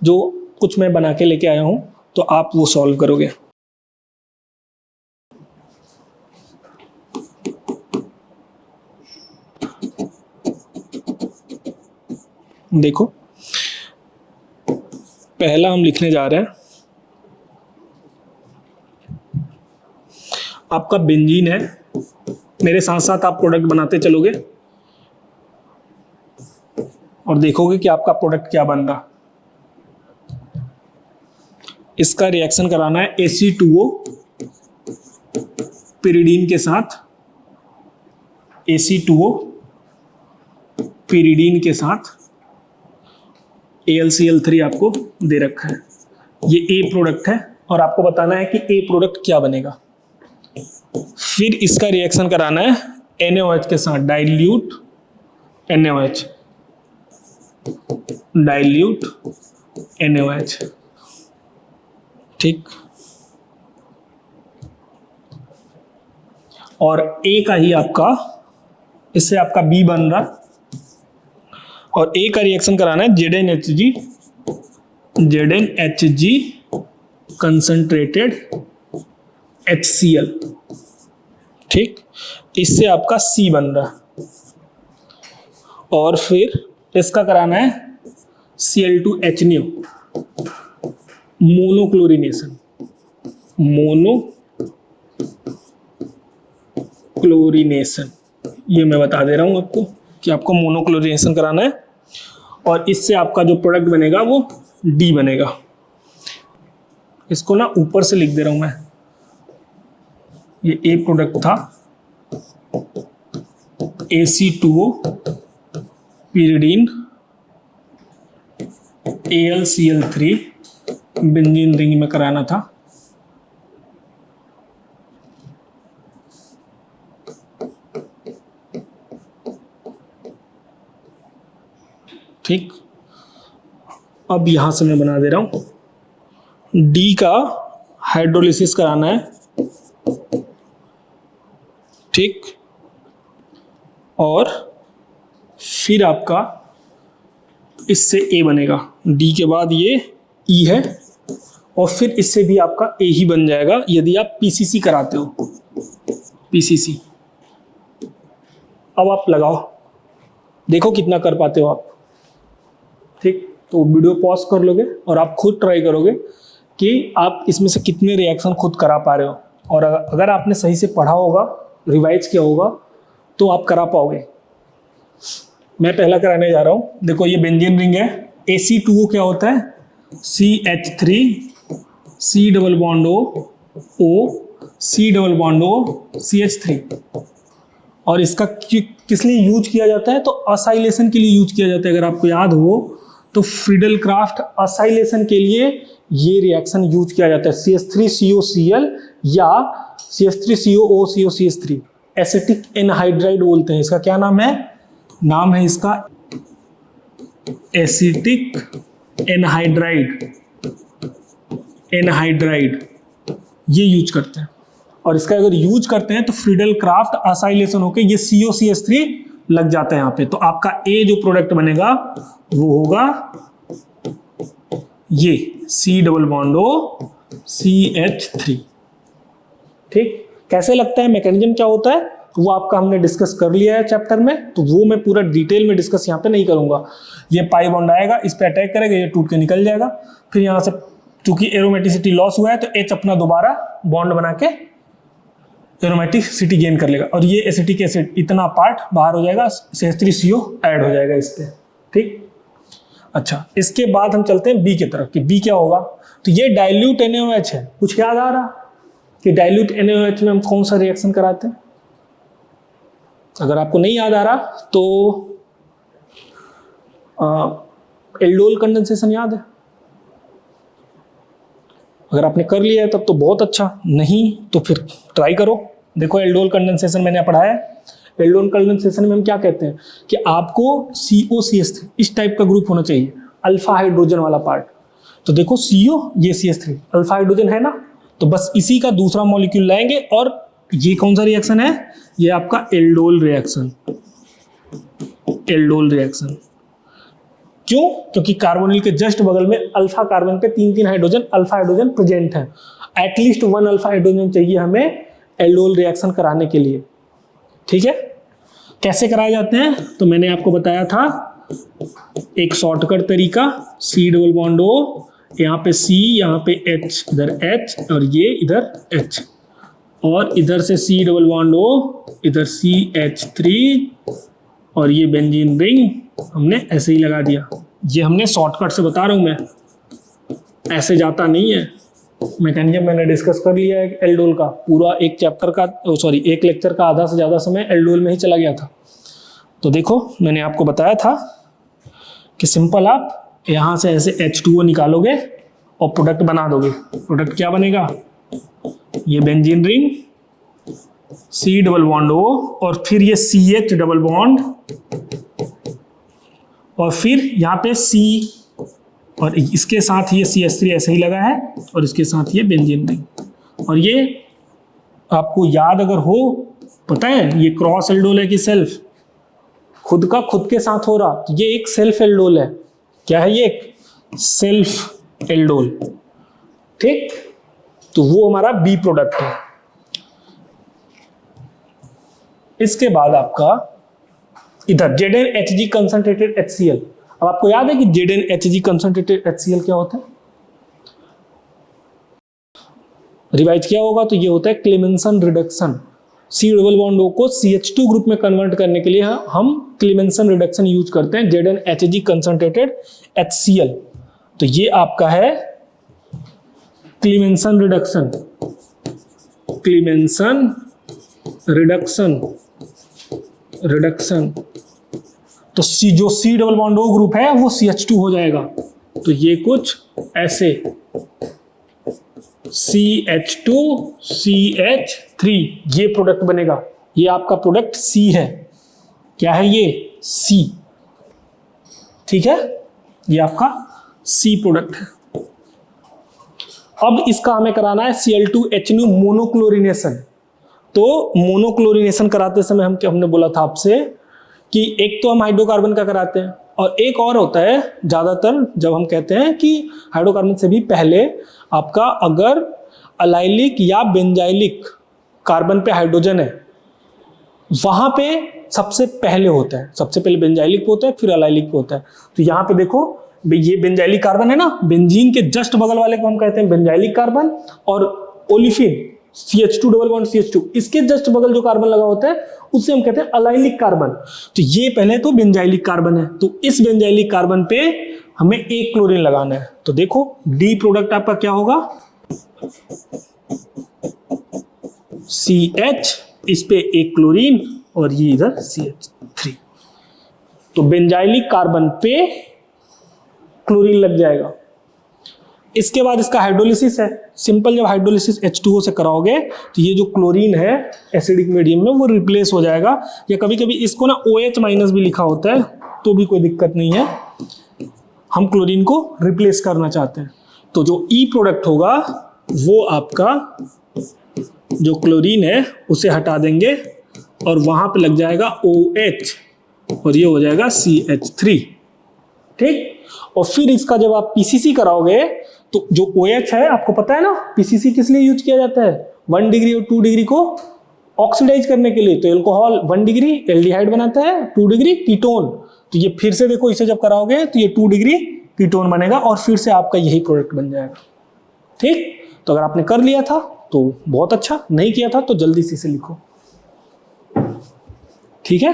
S1: जो कुछ मैं बना के लेके आया हूँ, तो आप वो सॉल्व करोगे। देखो, पहला हम लिखने जा रहे हैं, आपका बेंजीन है, मेरे साथ साथ आप प्रोडक्ट बनाते चलोगे और देखोगे कि आपका प्रोडक्ट क्या बन रहा। इसका रिएक्शन कराना है AC2O पिरिडीन के साथ, AC2O पिरिडीन के साथ AlCl3 आपको दे रखा है। ये A प्रोडक्ट है और आपको बताना है कि A प्रोडक्ट क्या बनेगा। फिर इसका रिएक्शन कराना है NaOH के साथ, डाइल्यूट NaOH, डाइल्यूट NaOH। ठीक, और A का ही आपका, इससे आपका B बन रहा, और A का रिएक्शन कराना है ZnHG कंसंट्रेटेड HCl। ठीक, इससे आपका C बन रहा, और फिर इसका कराना है Cl2HNO, मोनोक्लोरिनेशन, मोनोक्लोरिनेशन, ये मैं बता दे रहा हूँ आपको कि आपको मोनोक्लोरिनेशन कराना है और इससे आपका जो प्रोडक्ट बनेगा वो डी बनेगा। इसको ना ऊपर से लिख दे रहा हूं मैं, ये ए प्रोडक्ट था AC2O pyridine AlCl3 benzene ring में कराना था। ठीक, अब यहां से मैं बना दे रहा हूं डी का हाइड्रोलिसिस कराना है। ठीक, और फिर आपका इससे ए बनेगा, डी के बाद ये ई है और फिर इससे भी आपका ए ही बन जाएगा यदि आप पीसीसी कराते हो, पीसीसी। अब आप लगाओ, देखो कितना कर पाते हो आप। ठीक, तो वीडियो पॉज कर लोगे और आप खुद ट्राई करोगे कि आप इसमें से कितने रिएक्शन खुद करा पा रहे हो, और अगर आपने सही से पढ़ा होगा, रिवाइज किया होगा, तो आप करा पाओगे। मैं पहला कराने जा रहा हूं। देखो ये बेंजीन रिंग है, AC2O क्या होता है, CH3 C double bond O C double bond O CH3। और इसका किस लिए यूज किया जाता है, तो असाइलेशन के लिए यूज किया जाता है। अगर आपको याद हो तो फ्रीडल क्राफ्ट असाइलेशन के लिए ये रिएक्शन यूज किया जाता है, CH3COCl या CH3COOCOCH3, एसिटिक एनहाइड्राइड बोलते हैं। इसका क्या नाम है, नाम है इसका एसिटिक एनहाइड्राइड, एनहाइड्राइड ये यूज करते हैं। और इसका अगर यूज करते हैं तो फ्रीडल क्राफ्ट असाइलेशन होके ये COCH3 लग जाता है यहाँ पे। तो आपका ए जो प्रोडक्ट बनेगा वो होगा ये C double bond O CH3। ठीक, कैसे लगता है, मैकेनिज्म क्या होता है, वो आपका हमने डिस्कस कर लिया है चैप्टर में, तो वो मैं पूरा डिटेल में डिस्कस यहाँ पे नहीं करूंगा। ये पाई बॉन्ड आएगा, इस पे अटैक करेगा, ये टूट के निकल जाएगा। फिर यहाँ से चूंकि एरोमेटिसिटी लॉस हुआ है तो H अपना दोबारा बॉन्ड बना के एरोमेटिसिटी गेन कर लेगा और ये एसिटिक एसिड इतना पार्ट बाहर हो जाएगा, CH3CO ऐड हो जाएगा इस पे। ठीक, अच्छा, इसके बाद हम चलते हैं बी की तरफ कि बी क्या होगा। तो ये डाइल्यूट NaOH है। कुछ याद आ रहा कि डाइल्यूट NaOH में हम कौन सा रिएक्शन कराते हैं? अगर आपको नहीं याद आ रहा तो एल्डोल कंडेंसेशन याद है? अगर आपने कर लिया है तब तो बहुत अच्छा, नहीं तो फिर ट्राई करो। देखो एल्डोल कंडेंसेशन मैंने पढ़ाया है। एल्डोल कंडेंसेशन में हम क्या कहते हैं कि आपको COCH3 इस टाइप का ग्रुप होना चाहिए, अल्फा हाइड्रोजन वाला पार्ट। तो देखो CO ये CH3 अल्फा हाइड्रोजन है ना, तो बस इसी का दूसरा मॉलिक्यूल लाएंगे और ये कौन सा रिएक्शन है, ये आपका एल्डोल रिएक्शन। एल्डोल रिएक्शन क्यों? क्योंकि कार्बोनिल के जस्ट बगल में अल्फा कार्बन पे 3 हाइड्रोजन अल्फा हाइड्रोजन प्रेजेंट है। एटलीस्ट 1 अल्फा हाइड्रोजन चाहिए हमें एल्डोल रिएक्शन कराने के लिए। ठीक है, कैसे कराए जाते हैं तो मैंने आपको बताया था एक शॉर्टकट तरीका, C डबल बॉन्ड O, यहाँ पे C, यहाँ पे H, इधर H और ये इधर H, और इधर से C डबल बॉन्ड O, इधर CH3 और ये बेंजीन रिंग हमने ऐसे ही लगा दिया। ये हमने शॉर्टकट से बता रहा हूँ मैं, ऐसे जाता नहीं है। मैकेनिज्म मैंने डिस्कस कर लिया है एल्डोल का, पूरा एक चैप्टर का एक लेक्चर का आधा से ज़्यादा समय एल्डोल में ही चला गया था। तो देखो मैंने आपको बताया था कि सिंपल आप यहाँ से ऐसे H2O निकालोगे और प्रोडक्ट बना दोगे। प्रोडक्ट क्या बनेगा, ये benzene ring C double bond O और फिर ये CH डबल बॉन्ड और फिर यहाँ पे C और इसके साथ ये CH3 ऐसे ही लगा है और इसके साथ ये बेंजीन रिंग। और ये आपको याद अगर हो, पता है ये क्रॉस एल्डोल है कि सेल्फ, खुद का खुद के साथ हो रहा, तो ये एक सेल्फ एल्डोल है। क्या है ये, एक सेल्फ एल्डोल। ठीक, तो वो हमारा बी प्रोडक्ट है। इसके बाद आपका इधर ZnHg कंसंट्रेटेड HCl। अब आपको याद है कि ZnHg कंसंट्रेटेड HCl क्या होता है, रिवाइज किया होगा तो ये होता है Clemmensen reduction. C double bond O को CH2 ग्रुप में कन्वर्ट करने के लिए हम क्लीमेंसन रिडक्शन यूज करते हैं, ZnHG कंसंट्रेटेड HCl। तो ये आपका है क्लीमेंसन रिडक्शन, क्लीमेंसन रिडक्शन। तो जो C double bond O group है वो CH2 हो जाएगा। तो ये कुछ ऐसे CH2 CH3 ये प्रोडक्ट बनेगा। ये आपका प्रोडक्ट C है। क्या है ये? C। ठीक है, ये आपका C प्रोडक्ट है। अब इसका हमें कराना है Cl2H मोनोक्लोरिनेशन। तो मोनोक्लोरिनेशन कराते समय हमने बोला था आपसे कि एक तो हम हाइड्रोकार्बन का कराते हैं और एक और होता है ज़्यादातर जब हम कहते हैं कि हाइड्रोकार्बन से भी पहले आपका अगर अलाइलिक या बेंजाइलिक कार्बन पे हाइड्रोजन है वहाँ पे सबसे पहले होता है, सबसे पहले बेंजाइलिक होता है फिर अलाइलिक होता है। तो यहाँ पे देखो ये बेंजाइलिक कार्बन है ना, बेंजीन के जस्ट बगल वाले को हम कहते हैं बेंजाइलिक कार्बन, और olefin CH2 double bond CH2 इसके जस्ट बगल जो कार्बन लगा होता है उसे हम कहते हैं अलाइलिक कार्बन। तो ये पहले तो बेंजाइलिक कार्बन है, तो इस बेंजाइलिक कार्बन पे हमें एक क्लोरीन लगाना है। तो देखो डी प्रोडक्ट आपका क्या होगा, CH, इस पे एक क्लोरीन और ये इधर CH3। तो बेंजाइलिक कार्बन पे क्लोरीन लग जाएगा। इसके बाद इसका हाइड्रोलिसिस है। सिंपल जब हाइड्रोलिसिस H2O से कराओगे तो ये जो क्लोरीन है एसिडिक मीडियम में वो रिप्लेस हो जाएगा, या कभी कभी इसको ना OH माइनस भी लिखा होता है तो भी कोई दिक्कत नहीं है, हम क्लोरीन को रिप्लेस करना चाहते हैं। तो जो E प्रोडक्ट होगा वो आपका जो क्लोरीन है उसे हटा देंगे और वहां पे लग जाएगा OH और ये हो जाएगा CH3। ठीक, और फिर इसका जब आप PCC कराओगे तो जो OH है आपको पता है ना PCC किस लिए यूज किया जाता है, 1 डिग्री और 2 डिग्री को ऑक्सीडाइज करने के लिए। तो एल्कोहल 1 डिग्री एल्डिहाइड बनाता है, 2 डिग्री कीटोन। तो ये फिर से देखो इसे जब कराओगे तो ये 2 डिग्री कीटोन बनेगा और फिर से आपका यही प्रोडक्ट बन जाएगा। ठीक, तो अगर आपने कर लिया था तो बहुत अच्छा, नहीं किया था तो जल्दी से इसे लिखो। ठीक है,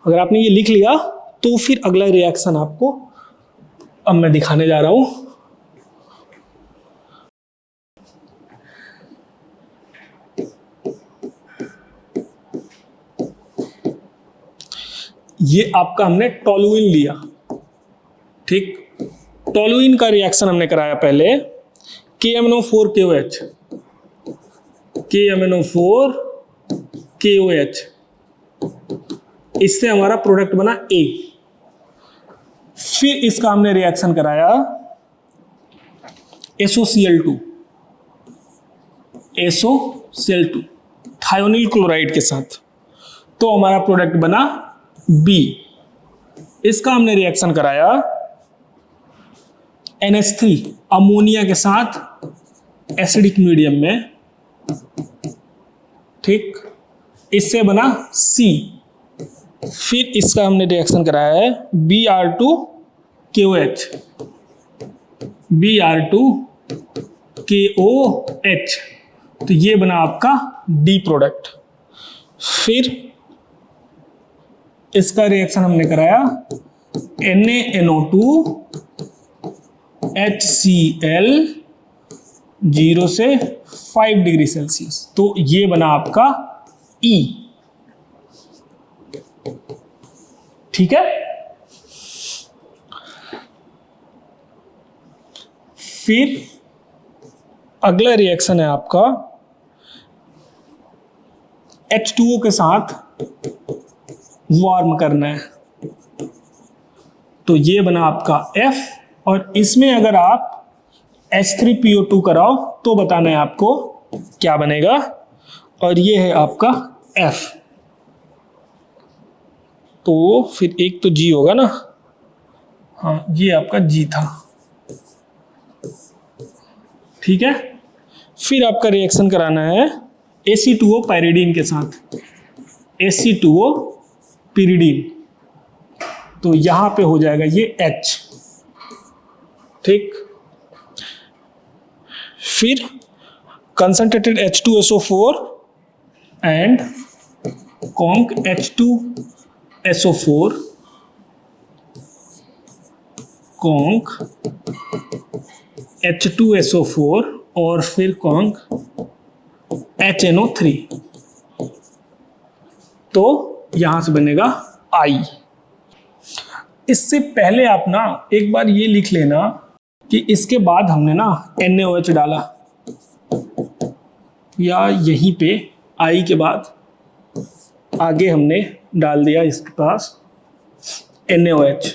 S1: अगर आपने ये लिख लिया तो फिर अगला रिएक्शन आपको अब मैं दिखाने जा रहा हूं। ये आपका हमने टोलुइन लिया। ठीक, टोलुइन का रिएक्शन हमने कराया पहले KMNO4KOH, KMNO4KOH, इससे हमारा प्रोडक्ट बना A। फिर इसका हमने रिएक्शन कराया SOCl2 थायोनिल क्लोराइड के साथ, तो हमारा प्रोडक्ट बना B। इसका हमने रिएक्शन कराया NH3 अमोनिया के साथ एसिडिक मीडियम में। ठीक, इससे बना C। फिर इसका हमने रिएक्शन कराया है Br2KOH, Br2KOH, तो ये बना आपका D प्रोडक्ट। फिर इसका रिएक्शन हमने कराया NaNO2HCl 0 से 5 डिग्री सेल्सियस, तो ये बना आपका E। ठीक है, फिर अगला रिएक्शन है आपका H2O के साथ वार्म करना है, तो ये बना आपका F, और इसमें अगर आप H3PO2 कराओ तो बताना है आपको क्या बनेगा, और ये है आपका F। तो फिर एक तो G होगा ना, हाँ ये आपका G था। ठीक है, फिर आपका रिएक्शन कराना है AC2O पायरिडीन के साथ, AC2O पिरिडीन, तो यहां पे हो जाएगा ये H। ठीक, फिर concentrated H2SO4 and conc H2SO4 conc H2SO4 और फिर कॉन्क HNO3। तो यहां से बनेगा I। इससे पहले आप ना एक बार ये लिख लेना कि इसके बाद हमने ना NaOH डाला, या यहीं पे I के बाद आगे हमने डाल दिया इसके पास NaOH,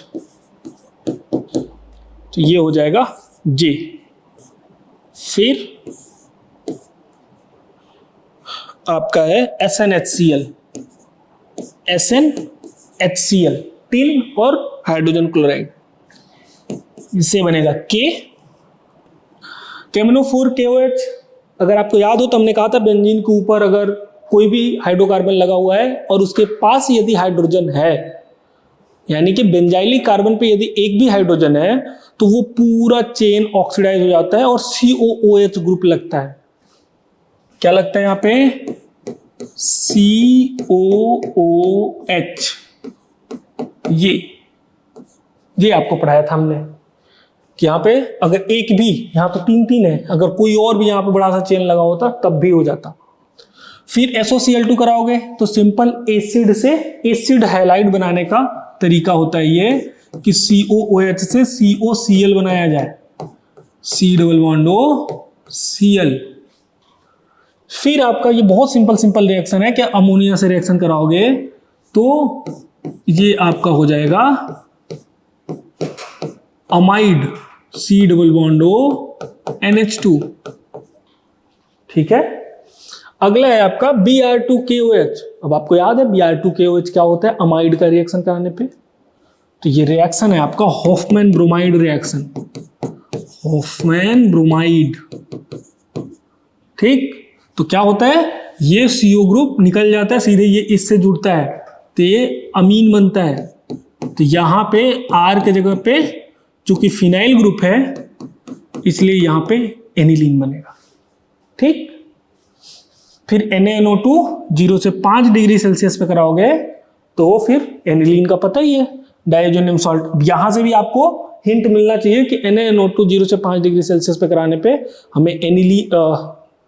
S1: तो ये हो जाएगा J। फिर आपका है SnHCl, SnHCl टिन और हाइड्रोजन क्लोराइड, इससे बनेगा K। KMnO4KOH, अगर आपको याद हो तो हमने कहा था बेंजीन के ऊपर अगर कोई भी हाइड्रोकार्बन लगा हुआ है और उसके पास यदि हाइड्रोजन है, यानी कि बेंजाइलिक कार्बन पे यदि एक भी हाइड्रोजन है तो वो पूरा चेन ऑक्सीडाइज हो जाता है और COOH ग्रुप लगता है। क्या लगता है यहाँ पे? COOH। ये आपको पढ़ाया था हमने कि यहाँ पे अगर एक भी, यहाँ तो 3 है, अगर कोई और भी यहाँ पे बड़ा सा चेन लगा होता तब भी हो जाता। फिर SOCl2 कराओगे तो सिंपल एसिड से एसिड हैलाइड बनाने का तरीका होता है ये कि COOH से COCl बनाया जाए, C+OCl। फिर आपका ये बहुत सिंपल रिएक्शन है कि अमोनिया से रिएक्शन कराओगे तो ये आपका हो जाएगा अमाइड, C+ONH2। ठीक है। अगला है आपका Br2KOH। अब आपको याद है Br2KOH क्या होता है अमाइड का रिएक्शन कराने पे? तो ये रिएक्शन है आपका Hoffmann bromide reaction, Hoffmann bromide. ठीक, तो क्या होता है, ये CO ग्रुप निकल जाता है सीधे, ये इससे जुड़ता है तो ये अमीन बनता है। तो यहां पे R के जगह पे चूंकि फिनाइल ग्रुप है इसलिए यहां पे एनिलीन बनेगा। ठीक, फिर NaNO2 0 से 5 डिग्री सेल्सियस पे कराओगे तो फिर एनिलीन का पता ही है, डाइओजेनियम सॉल्ट। यहां से भी आपको हिंट मिलना चाहिए कि NaNO2 0 से 5 डिग्री सेल्सियस पे कराने पे हमें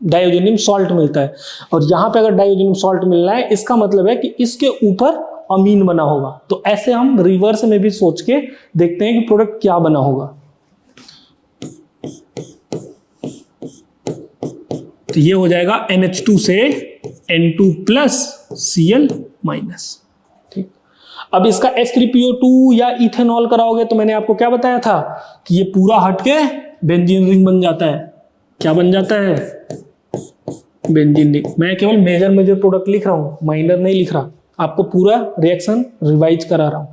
S1: डाइओजेनियम सॉल्ट मिलता है। और यहां पे अगर डाइओजेनियम सॉल्ट मिल रहा है इसका मतलब है कि इसके ऊपर अमीन बना होगा। तो ऐसे हम रिवर्स में भी सोच के देखते हैं कि प्रोडक्ट क्या बना होगा। तो ये हो जाएगा NH2 से N2+Cl-। ठीक, अब इसका H3PO2 या इथेनॉल कराओगे तो मैंने आपको क्या बताया था कि ये पूरा हटके बेंजीन रिंग बन जाता है। क्या बन जाता है? Benzene ring. मैं केवल मेजर प्रोडक्ट लिख रहा हूं, माइनर नहीं लिख रहा, आपको पूरा रिएक्शन रिवाइज करा रहा हूं।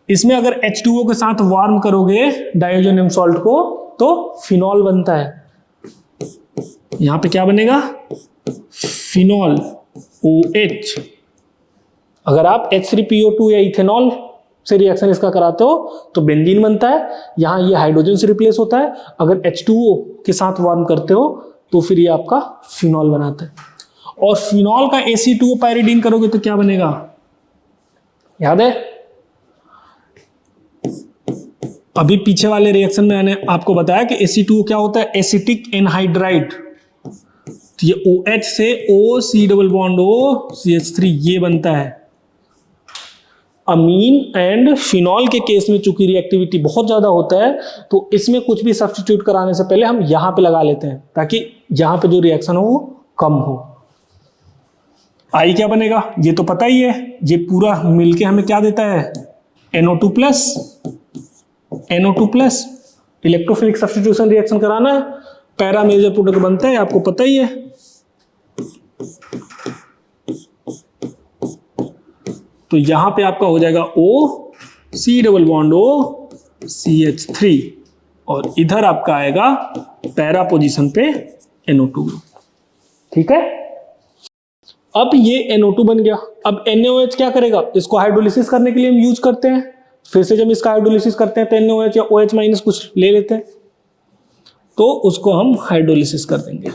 S1: इसमें अगर H2O के साथ वार्म करोगे डाइओजेनियम सॉल्ट को तो फिनॉल बनता है। यहां पे क्या बनेगा? Phenol OH। अगर आप H3PO2 या इथेनॉल से रिएक्शन इसका कराते हो तो बेंजीन बनता है, यहां ये हाइड्रोजन से रिप्लेस होता है। अगर H2O के साथ वार्म करते हो तो फिर ये आपका फिनॉल बनाता है। और फिनॉल का Ac2O पायरिडीन करोगे तो क्या बनेगा? याद है? अभी पीछे वाले रिएक्शन में मैंने आपको बताया कि Ac2O क्या होता है? Acetic anhydride. तो ये OH से O C+OCH3 ये बनता है। अमीन एंड फिनॉल के केस में चूंकि रिएक्टिविटी बहुत ज्यादा होता है तो इसमें कुछ भी सब्स्टिट्यूट कराने से पहले हम यहां पे लगा लेते हैं ताकि यहां पे जो रिएक्शन हो वो कम हो। आई क्या बनेगा? ये तो पता ही है, ये पूरा मिलके हमें क्या देता है? NO2+। इलेक्ट्रोफिलिक सब्स्टिट्यूशन रिएक्शन कराना है, पैरा मेजर प्रोडक्ट बनता है, आपको पता ही है। तो यहां पे आपका हो जाएगा O C+OCH3 और इधर आपका आएगा पैरा पोजीशन पे NO2 ग्रुप। ठीक है, अब ये NO2 बन गया। अब NaOH क्या करेगा? इसको हाइड्रोलिसिस करने के लिए हम यूज करते हैं। फिर से जब इसका हाइड्रोलिसिस करते हैं तो NaOH या OH- कुछ ले लेते हैं, तो उसको हम हाइड्रोलिसिस कर देंगे।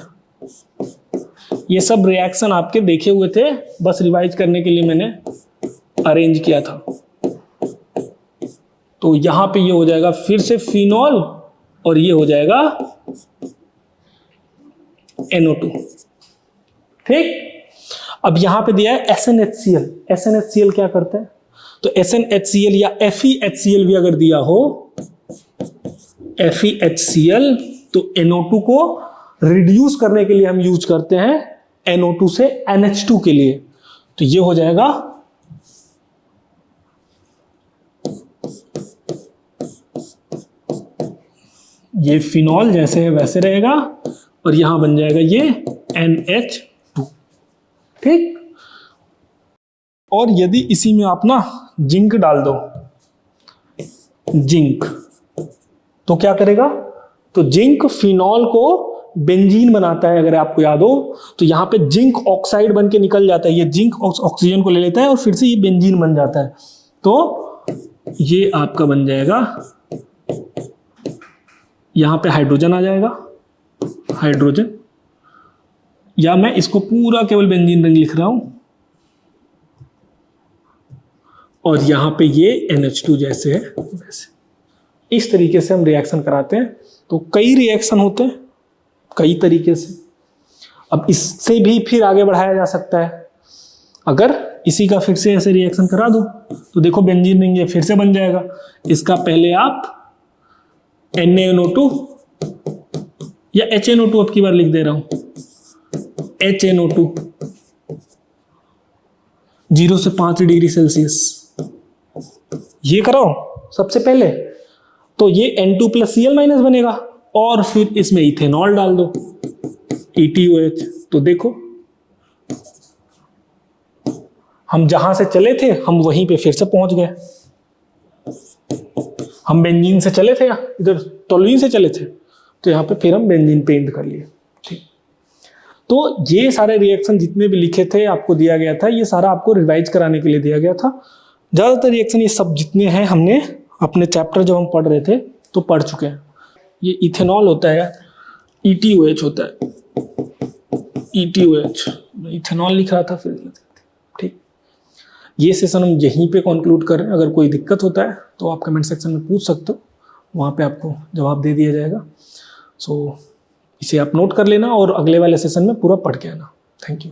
S1: ये सब रिएक्शन आपके देखे हुए थे, बस रिवाइज करने के लिए मैंने अरेंज किया था। तो यहां पे ये हो जाएगा फिर से फिनॉल और ये हो जाएगा NO2। ठीक, अब यहां पे दिया है SnHCl। SnHCl क्या करता है? तो SnHCl या FeHCl भी अगर दिया हो, FeHCl, तो NO2 को रिड्यूस करने के लिए हम यूज करते हैं NO2 से NH2 के लिए। तो ये हो जाएगा ये फिनॉल जैसे है वैसे रहेगा और यहां बन जाएगा ये NH2। ठीक, और यदि इसी में आप ना जिंक डाल दो, जिंक, तो क्या करेगा? तो जिंक फिनॉल को बेंजीन बनाता है। अगर आपको याद हो तो यहां पे जिंक ऑक्साइड बन के निकल जाता है, ये जिंक ऑक्सीजन को ले लेता है और फिर से ये बेंजीन बन जाता है। तो ये आपका बन जाएगा, यहां पे हाइड्रोजन आ जाएगा, हाइड्रोजन, या मैं इसको पूरा केवल बेंजीन रिंग लिख रहा हूं, और यहां पे ये NH2 जैसे है वैसे। इस तरीके से हम रिएक्शन कराते हैं। तो कई रिएक्शन होते हैं कई तरीके से। अब इससे भी फिर आगे बढ़ाया जा सकता है। अगर इसी का फिर से ऐसे रिएक्शन करा दो तो देखो बेंजीन रिंग ये फिर से बन जाएगा। इसका पहले आप NaNO2 या HNO2 अब की बार लिख दे रहा हूं, HNO2 0 से 5 डिग्री सेल्सियस ये कराओ सबसे पहले, तो ये N2+Cl- बनेगा और फिर इसमें इथेनॉल डाल दो ETOH। तो देखो हम जहां से चले थे हम वहीं पे फिर से पहुंच गए। हम बेंजीन से चले थे, इधर टोलुइन से चले थे, तो यहाँ पे फिर हम बेंजीन पेंट कर लिए। ठीक, तो ये सारे रिएक्शन जितने भी लिखे थे आपको दिया गया था, ये सारा आपको रिवाइज कराने के लिए दिया गया था। ज़्यादातर रिएक्शन ये सब जितने हैं हमने अपने चैप्टर जब हम पढ़ रहे थे तो पढ़ चुके हैं। ये इथेनॉल होता है, ETOH होता है, ETOH, इथेनॉल लिख रहा था फिर। ठीक, ये सेशन हम यहीं पे कंक्लूड कर रहे हैं। अगर कोई दिक्कत होता है तो आप कमेंट सेक्शन में पूछ सकते हो, वहाँ पे आपको जवाब दे दिया जाएगा। सो इसे आप नोट कर लेना और अगले वाले सेशन में पूरा पढ़ के आना। Thank you.